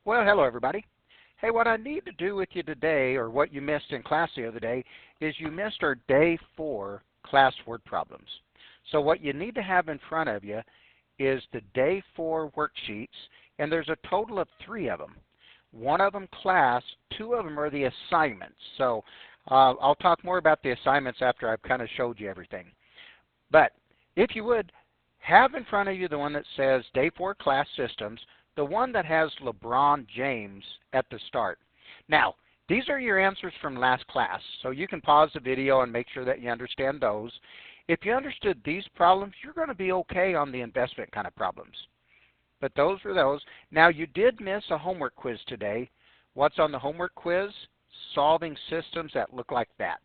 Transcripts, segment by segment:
Well, hello everybody. Hey, what I need to do with you today, or what you missed in class the other day, is you missed our Day 4 class word problems. So what you need to have in front of you is the Day 4 worksheets, and there's a total of 3 of them. One of them class, 2 of them are the assignments. So I'll talk more about the assignments after I've kind of showed you everything. But if you would, have in front of you the one that says Day 4 Class Systems, the one that has LeBron James at the start. Now, these are your answers from last class, so you can pause the video and make sure that you understand those. If you understood these problems, you're going to be okay on the investment kind of problems. But those were those. Now, you did miss a homework quiz today. What's on the homework quiz? Solving systems that look like that.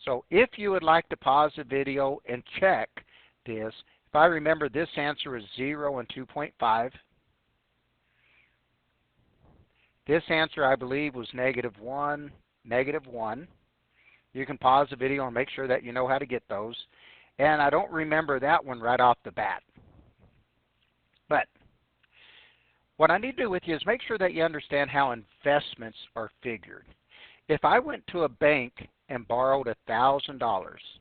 So if you would like to pause the video and check this, if I remember, this answer is 0 and 2.5. This answer, I believe, was -1, -1. You can pause the video and make sure that you know how to get those. And I don't remember that one right off the bat. But what I need to do with you is make sure that you understand how investments are figured. If I went to a bank and borrowed $1,000,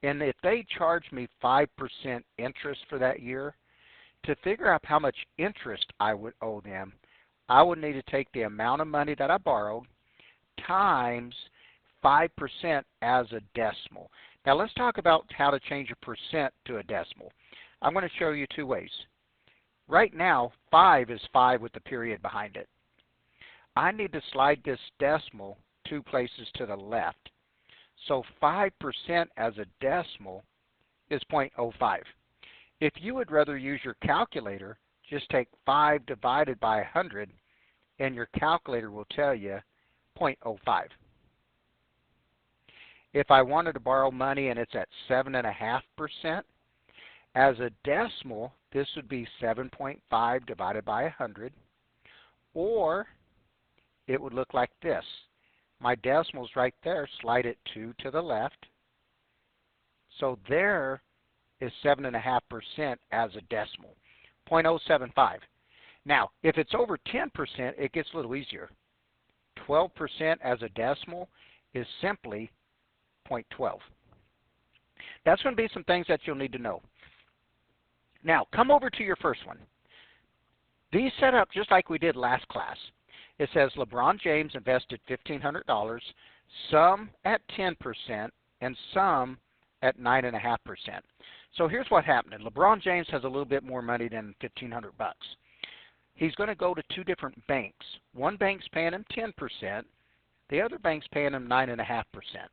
and if they charged me 5% interest for that year, to figure out how much interest I would owe them, I would need to take the amount of money that I borrowed times 5% as a decimal. Now let's talk about how to change a percent to a decimal. I'm going to show you 2 ways. Right now, 5 is 5 with the period behind it. I need to slide this decimal 2 places to the left. So 5% as a decimal is 0.05. If you would rather use your calculator, just take 5 divided by 100, and your calculator will tell you 0.05. If I wanted to borrow money and it's at 7.5%, as a decimal, this would be 7.5 divided by 100, or it would look like this. My decimal's right there, slide it 2 to the left. So there is 7.5% as a decimal. 0.075. Now, if it's over 10%, it gets a little easier. 12% as a decimal is simply 0.12. That's going to be some things that you'll need to know. Now, come over to your first one. These set up just like we did last class. It says LeBron James invested $1,500, some at 10% and some at 9.5%. So here's what happened. LeBron James has a little bit more money than $1,500. He's going to go to 2 different banks. One bank's paying him 10%. The other bank's paying him 9.5%.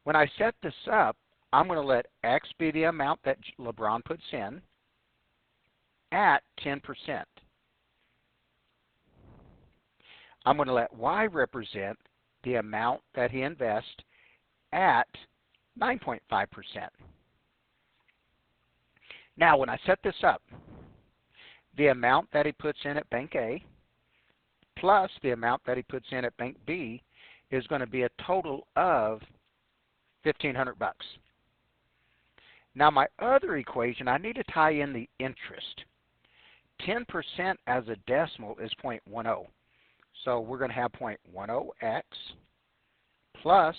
When I set this up, I'm going to let X be the amount that LeBron puts in at 10%. I'm going to let Y represent the amount that he invests at 9.5%. Now, when I set this up, the amount that he puts in at Bank A plus the amount that he puts in at Bank B is going to be a total of $1,500. Now, my other equation, I need to tie in the interest. 10% as a decimal is 0.10. So we're going to have 0.10x plus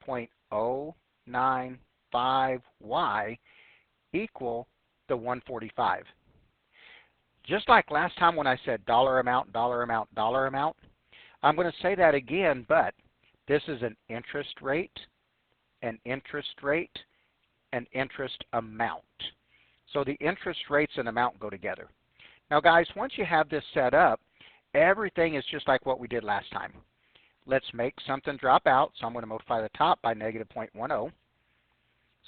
0.095y equal the 145. Just like last time when I said dollar amount, dollar amount, dollar amount, I'm going to say that again, but this is an interest rate, an interest rate, an interest amount. So the interest rates and amount go together. Now guys, once you have this set up, everything is just like what we did last time. Let's make something drop out. So I'm going to multiply the top by -0.10.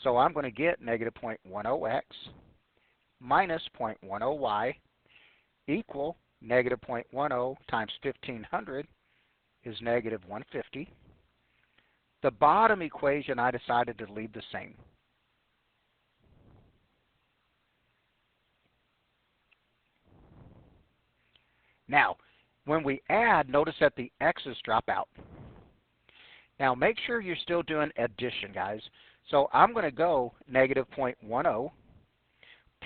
So I'm going to get -0.10x minus 0.10y equal -0.10 times 1,500 is -150. The bottom equation I decided to leave the same. Now, when we add, notice that the x's drop out. Now, make sure you're still doing addition, guys. So I'm going to go -0.10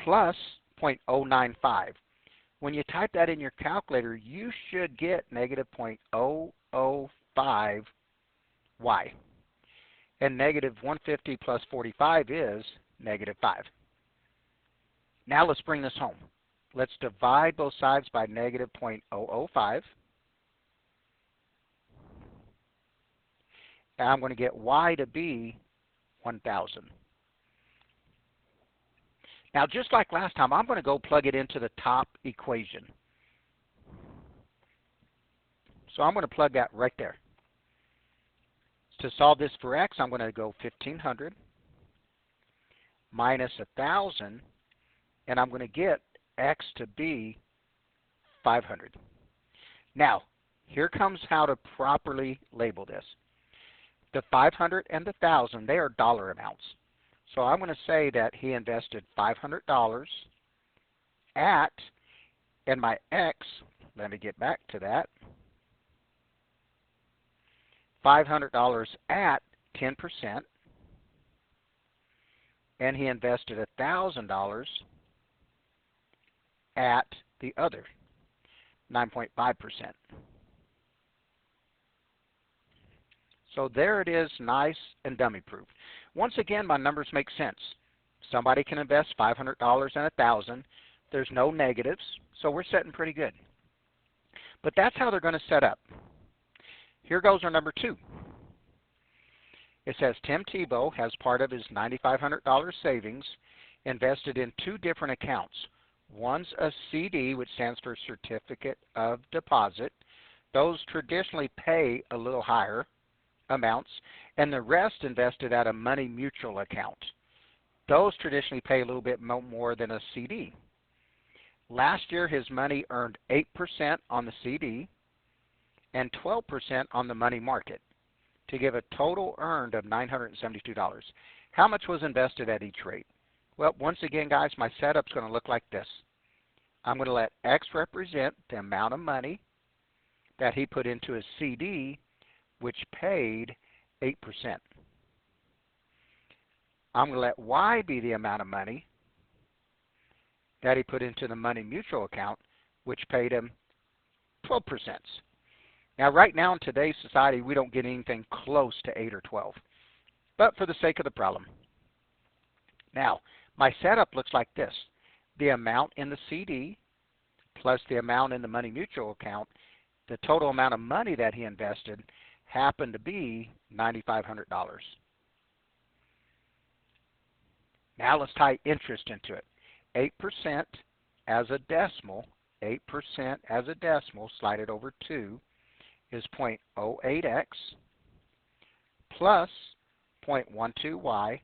plus 0.095. When you type that in your calculator, you should get negative 0.005 y. And negative 150 plus 45 is negative 5. Now let's bring this home. Let's divide both sides by negative 0.005. And I'm going to get y to be 1,000. Now, just like last time, I'm going to go plug it into the top equation. So I'm going to plug that right there. To solve this for x, I'm going to go 1,500 minus 1,000, and I'm going to get x to be 500. Now, here comes how to properly label this. The 500 and the 1,000, they are dollar amounts. So I'm going to say that he invested $500 at, and my x, let me get back to that, $500 at 10%, and he invested $1,000 at the other 9.5%. So there it is, nice and dummy proof. Once again, my numbers make sense. Somebody can invest $500 and $1,000. There's no negatives, so we're setting pretty good. But that's how they're going to set up. Here goes our number 2. It says Tim Tebow has part of his $9,500 savings invested in 2 different accounts. One's a CD, which stands for Certificate of Deposit. Those traditionally pay a little higher amounts, and the rest invested at a money mutual account. Those traditionally pay a little bit more than a CD. Last year, his money earned 8% on the CD and 12% on the money market, to give a total earned of $972. How much was invested at each rate? Well, once again, guys, my setup's going to look like this. I'm going to let X represent the amount of money that he put into his CD, which paid 8%. I'm going to let Y be the amount of money that he put into the money mutual account, which paid him 12%. Now, right now in today's society, we don't get anything close to 8 or 12, but for the sake of the problem. Now, my setup looks like this. The amount in the CD plus the amount in the money mutual account, the total amount of money that he invested happened to be $9,500. Now let's tie interest into it. 8% as a decimal, 8% as a decimal, slide it over 2, is 0.08x plus 0.12y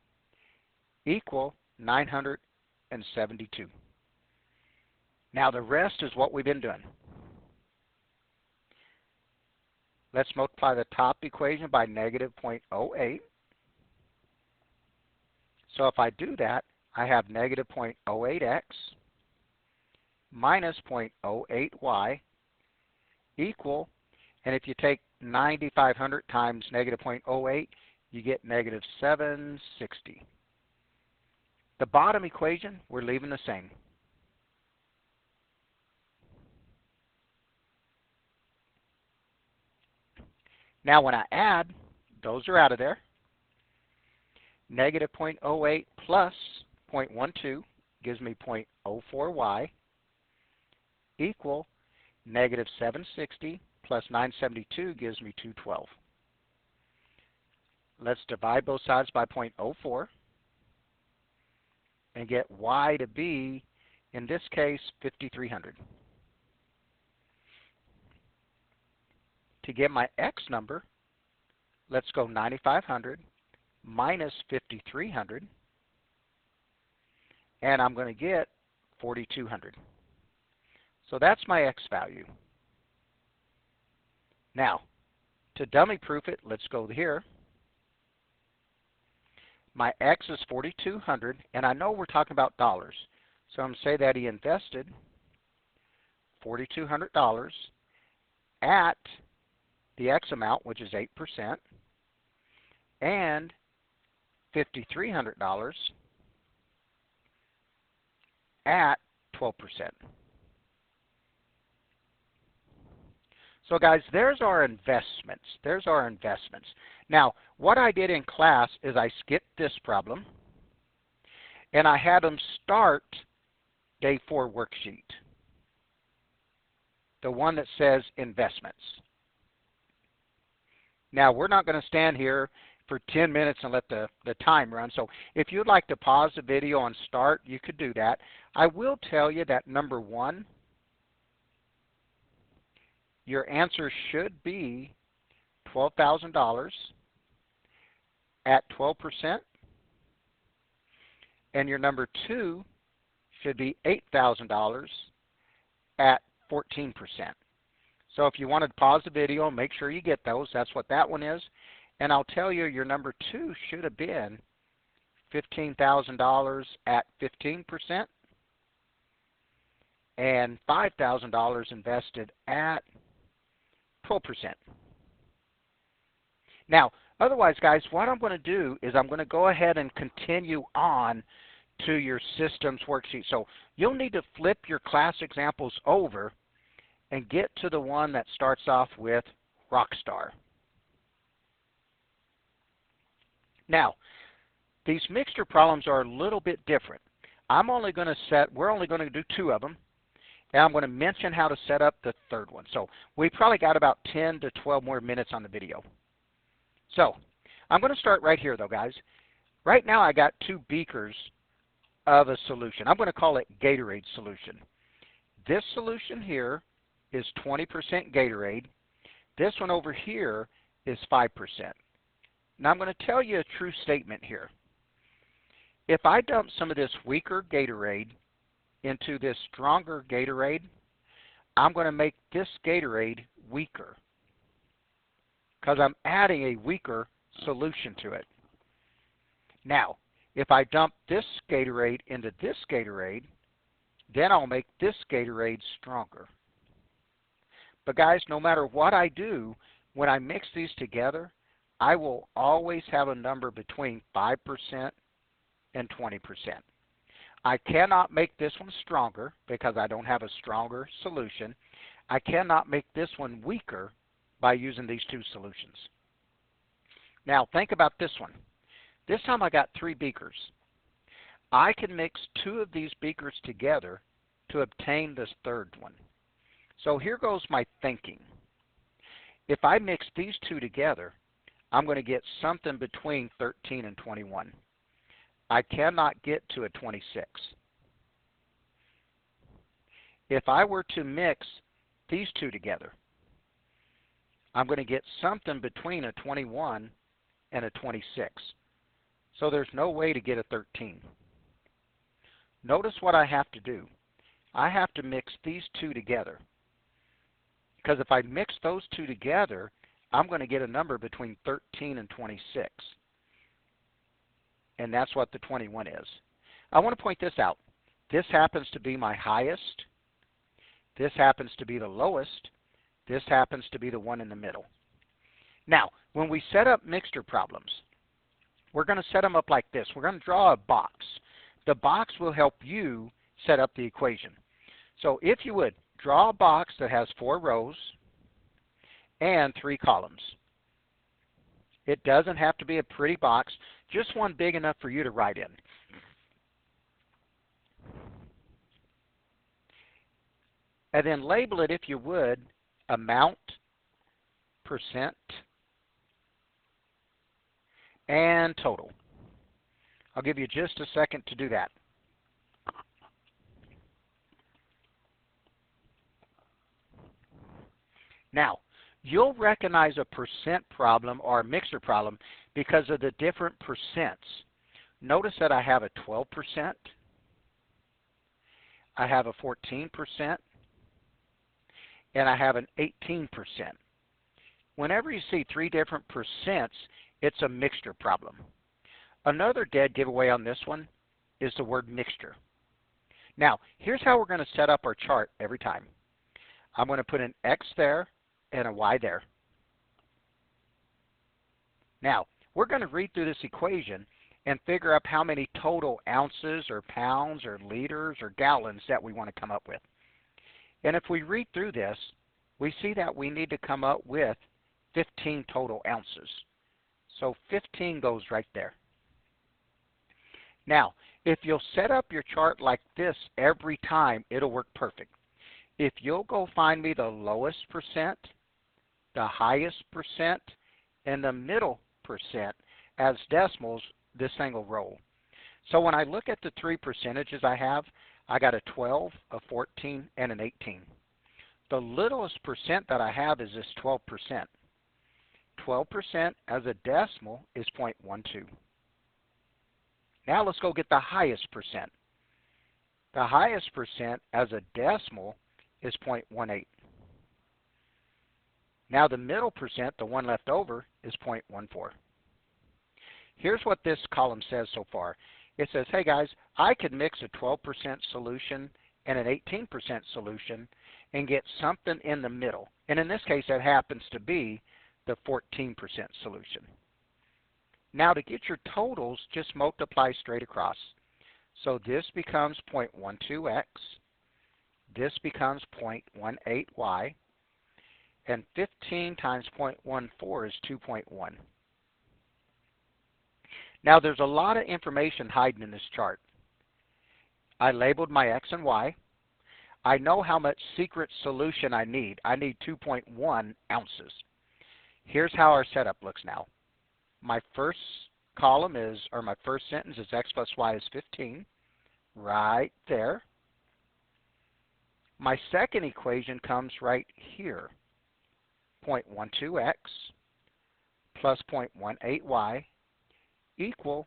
equal 972. Now the rest is what we've been doing. Let's multiply the top equation by negative 0.08. So if I do that, I have negative 0.08x minus 0.08y equal, and if you take 9,500 times negative 0.08, you get negative 760. The bottom equation, we're leaving the same. Now when I add, those are out of there. Negative 0.08 plus 0.12 gives me 0.04y equal negative 760 plus 972 gives me 212. Let's divide both sides by 0.04 and get y to be, in this case, 5,300. To get my x number, let's go 9,500 minus 5,300, and I'm going to get 4,200. So that's my x value. Now, to dummy proof it, let's go here. My x is 4,200, and I know we're talking about dollars. So I'm going to say that he invested $4,200 at the x amount, which is 8%, and $5,300 at 12%. So guys, there's our investments. There's our investments. Now, what I did in class is I skipped this problem, and I had them start day 4 worksheet, the one that says investments. Now, we're not going to stand here for 10 minutes and let the time run. So if you'd like to pause the video and start, you could do that. I will tell you that number 1, your answer should be $12,000 at 12%, and your number 2 should be $8,000 at 14%. So if you wanted to pause the video and make sure you get those, that's what that one is. And I'll tell you, your number 2 should have been $15,000 at 15% and $5,000 invested at 12%. Now, otherwise, guys, what I'm going to do is I'm going to go ahead and continue on to your systems worksheet. So you'll need to flip your class examples over and get to the one that starts off with Rockstar. Now, these mixture problems are a little bit different. We're only going to do 2 of them, and I'm going to mention how to set up the 3rd one. So we probably got about 10 to 12 more minutes on the video. So I'm going to start right here, though, guys. Right now I got 2 beakers of a solution. I'm going to call it Gatorade solution. This solution here is 20% Gatorade. This one over here is 5%. Now I'm going to tell you a true statement here. If I dump some of this weaker Gatorade into this stronger Gatorade, I'm going to make this Gatorade weaker because I'm adding a weaker solution to it. Now, if I dump this Gatorade into this Gatorade, then I'll make this Gatorade stronger. But guys, no matter what I do, when I mix these together, I will always have a number between 5% and 20%. I cannot make this one stronger because I don't have a stronger solution. I cannot make this one weaker by using these 2 solutions. Now think about this one. This time I got 3 beakers. I can mix 2 of these beakers together to obtain this 3rd one. So here goes my thinking. If I mix these 2 together, I'm going to get something between 13 and 21. I cannot get to a 26. If I were to mix these 2 together, I'm going to get something between a 21 and a 26. So there's no way to get a 13. Notice what I have to do. I have to mix these 2 together. Because if I mix those 2 together, I'm going to get a number between 13 and 26. And that's what the 21 is. I want to point this out. This happens to be my highest. This happens to be the lowest. This happens to be the one in the middle. Now, when we set up mixture problems, we're going to set them up like this. We're going to draw a box. The box will help you set up the equation. So if you would, draw a box that has 4 rows and 3 columns. It doesn't have to be a pretty box, just one big enough for you to write in. And then label it, if you would, amount, percent, and total. I'll give you just a second to do that. Now, you'll recognize a percent problem or a mixture problem because of the different percents. Notice that I have a 12%, I have a 14%, and I have an 18%. Whenever you see 3 different percents, it's a mixture problem. Another dead giveaway on this one is the word mixture. Now, here's how we're going to set up our chart every time. I'm going to put an X there and a Y there. Now, we're going to read through this equation and figure out how many total ounces or pounds or liters or gallons that we want to come up with. And if we read through this, we see that we need to come up with 15 total ounces. So 15 goes right there. Now, if you'll set up your chart like this every time, it'll work perfect. If you'll go find me the lowest percent, the highest percent, and the middle percent as decimals, this thing will roll. So when I look at the three percentages I got a 12, a 14, and an 18. The littlest percent that I have is this 12%. 12% as a decimal is 0.12. Now let's go get the highest percent. The highest percent as a decimal is 0.18. Now the middle percent, the one left over, is 0.14. Here's what this column says so far. It says, hey guys, I could mix a 12% solution and an 18% solution and get something in the middle. And in this case, that happens to be the 14% solution. Now to get your totals, just multiply straight across. So this becomes 0.12x, this becomes 0.18y, and 15 times 0.14 is 2.1. Now there's a lot of information hiding in this chart. I labeled my x and y. I know how much secret solution I need. I need 2.1 ounces. Here's how our setup looks now. My first column is, or my first sentence is x plus y is 15, right there. My second equation comes right here. 0.12x plus 0.18y equal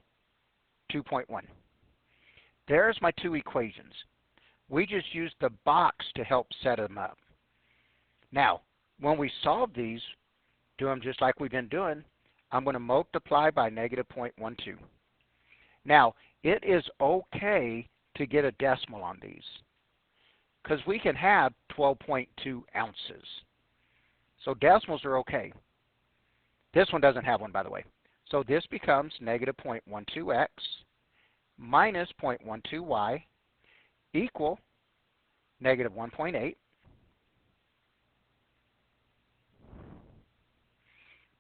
2.1. There's my two equations. We just used the box to help set them up. Now, when we solve these, do them just like we've been doing, I'm going to multiply by negative 0.12. Now, it is okay to get a decimal on these because we can have 12.2 ounces. So decimals are okay. This one doesn't have one, by the way. So this becomes negative 0.12x minus 0.12y equal negative 1.8.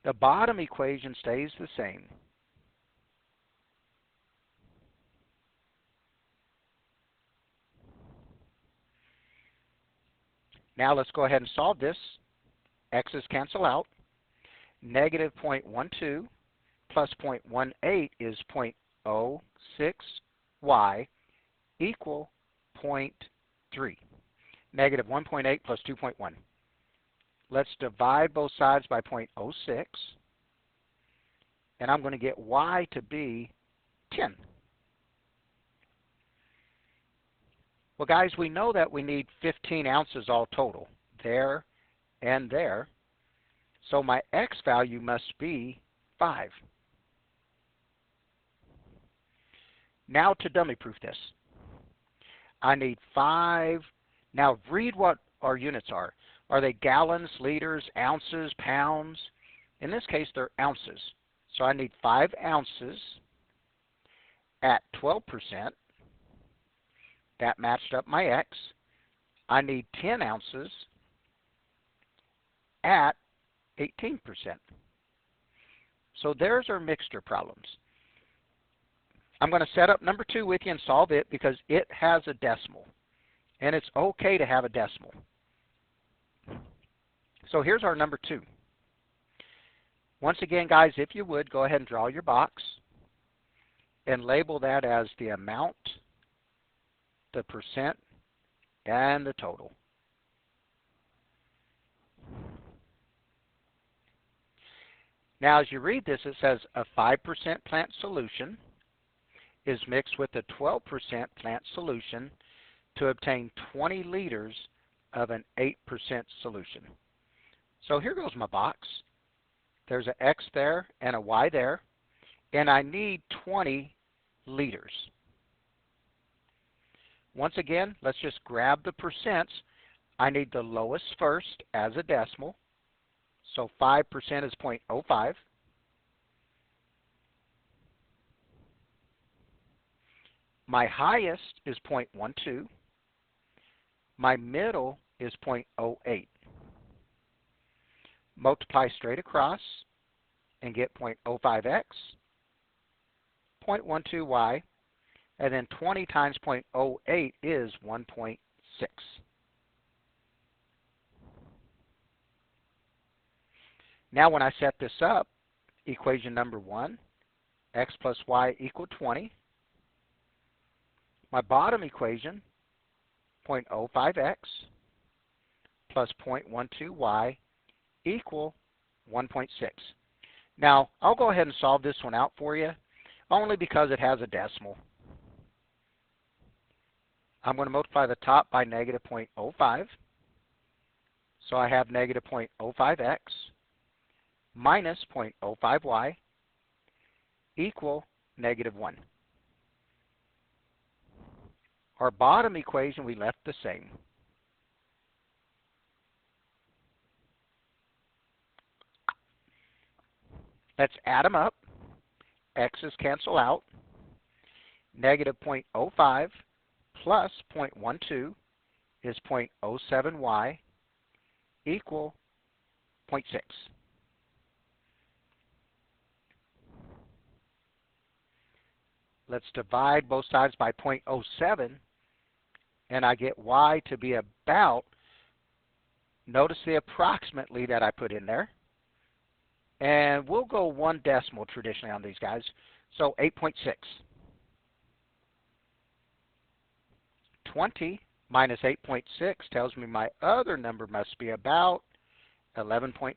The bottom equation stays the same. Now let's go ahead and solve this. X's cancel out. Negative 0.12 plus 0.18 is 0.06y equal 0.3. Negative 1.8 plus 2.1. Let's divide both sides by 0.06. And I'm going to get y to be 10. Well, guys, we know that we need 15 ounces all total, there and there. So my x value must be 5. Now to dummy proof this. I need 5. Now read what our units are. Are they gallons, liters, ounces, pounds? In this case, they're ounces. So I need 5 ounces at 12%. That matched up my x. I need 10 ounces at 18%. So there's our mixture problems. I'm going to set up number 2 with you and solve it because it has a decimal. And it's okay to have a decimal. So here's our number 2. Once again, guys, if you would, go ahead and draw your box and label that as the amount, the percent, and the total. Now, as you read this, it says a 5% plant solution is mixed with a 12% plant solution to obtain 20 liters of an 8% solution. So here goes my box. There's an X there and a Y there, and I need 20 liters. Once again, let's just grab the percents. I need the lowest first as a decimal. So 5% is 0.05. My highest is 0.12. My middle is 0.08. multiply straight across, and get 0.05x, 0.12y, and then 20 times 0.08 is 1.6. Now when I set this up, equation number 1, x plus y equal 20. My bottom equation, 0.05x plus 0.12y equal 1.6. Now, I'll go ahead and solve this one out for you, only because it has a decimal. I'm going to multiply the top by negative 0.05. So I have negative 0.05x minus 0.05y equal negative 1. Our bottom equation we left the same. Let's add them up. X's cancel out. Negative 0.05 plus 0.12 is 0.07y equal 0.6. Let's divide both sides by 0.07, and I get y to be about, notice the approximately that I put in there, and we'll go one decimal traditionally on these guys, so 8.6. 20 minus 8.6 tells me my other number must be about 11.4.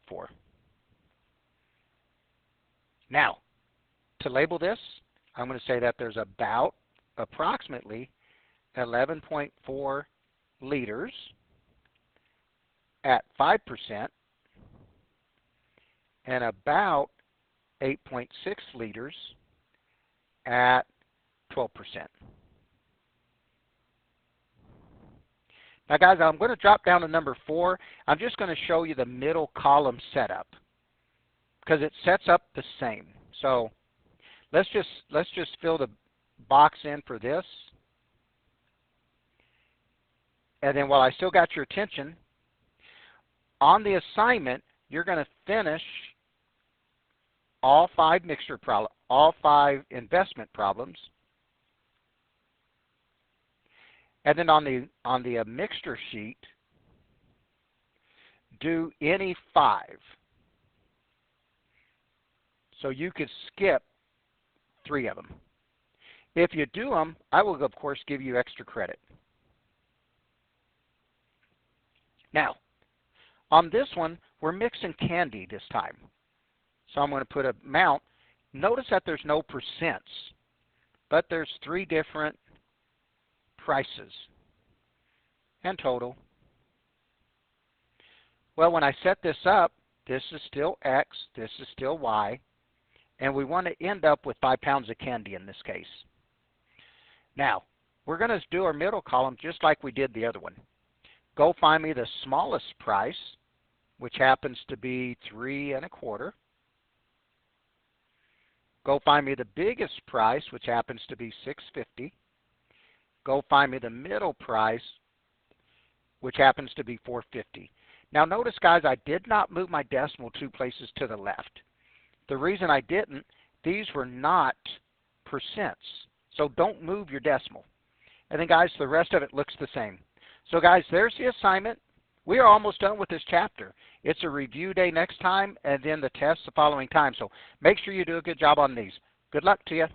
Now, to label this, I'm going to say that there's about approximately 11.4 liters at 5% and about 8.6 liters at 12%. Now guys, I'm going to drop down to number 4. I'm just going to show you the middle column setup because it sets up the same. So let's just fill the box in for this. And then while I still got your attention, on the assignment, you're going to finish all 5 investment problems. And then on the mixture sheet, do any 5. So you could skip 3 of them. If you do them, I will of course give you extra credit. Now, on this one, we're mixing candy this time. So I'm going to put an amount. Notice that there's no percents, but there's 3 different prices and total. Well, when I set this up, this is still X, this is still Y, and we want to end up with 5 pounds of candy in this case. Now, we're going to do our middle column just like we did the other one. Go find me the smallest price, which happens to be 3 1/4. Go find me the biggest price, which happens to be $6.50. Go find me the middle price, which happens to be $4.50. Now notice, guys, I did not move my decimal 2 places to the left. The reason I didn't, these were not percents. So don't move your decimal. And then, guys, the rest of it looks the same. So, guys, there's the assignment. We are almost done with this chapter. It's a review day next time, and then the test the following time. So make sure you do a good job on these. Good luck to you.